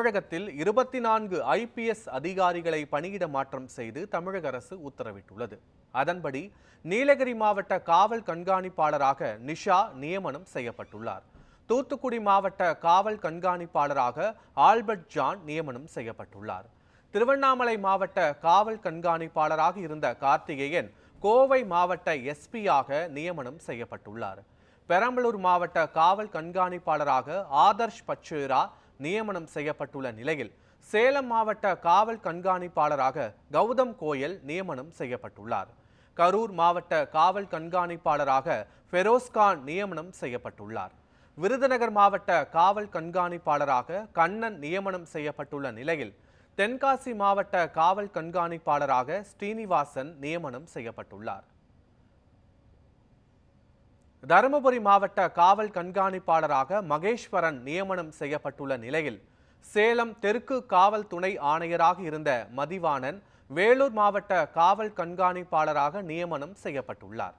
தமிழகத்தில் 24 IPS அதிகாரிகளை பணியிட மாற்றம் செய்து தமிழக அரசு உத்தரவிட்டுள்ளது. அதன்படி நீலகிரி மாவட்ட காவல் கண்காணிப்பாளராக நிஷா நியமனம் செய்யப்பட்டுள்ளார். தூத்துக்குடி மாவட்ட காவல் கண்காணிப்பாளராக ஆல்பர்ட் ஜான் நியமனம் செய்யப்பட்டுள்ளார். திருவண்ணாமலை மாவட்ட காவல் கண்காணிப்பாளராக இருந்த கார்த்திகேயன் கோவை மாவட்ட SP-யாக நியமனம் செய்யப்பட்டுள்ளார். பெரம்பலூர் மாவட்ட காவல் கண்காணிப்பாளராக ஆதர்ஷ் பச்சேரா நியமனம் செய்யப்பட்டுள்ள நிலையில் சேலம் மாவட்ட காவல் கண்காணிப்பாளராக கௌதம் கோயல் நியமனம் செய்யப்பட்டுள்ளார். கரூர் மாவட்ட காவல் கண்காணிப்பாளராக ஃபெரோஸ்கான் நியமனம் செய்யப்பட்டுள்ளார். விருதுநகர் மாவட்ட காவல் கண்காணிப்பாளராக கண்ணன் நியமனம் செய்யப்பட்டுள்ள நிலையில் தென்காசி மாவட்ட காவல் கண்காணிப்பாளராக ஸ்ரீனிவாசன் நியமனம் செய்யப்பட்டுள்ளார். தருமபுரி மாவட்ட காவல் கண்காணிப்பாளராக மகேஸ்வரன் நியமனம் செய்யப்பட்டுள்ள நிலையில் சேலம் தெற்கு காவல் துணை ஆணையராக இருந்த மதிவாணன் வேலூர் மாவட்ட காவல் கண்காணிப்பாளராக நியமனம் செய்யப்பட்டுள்ளார்.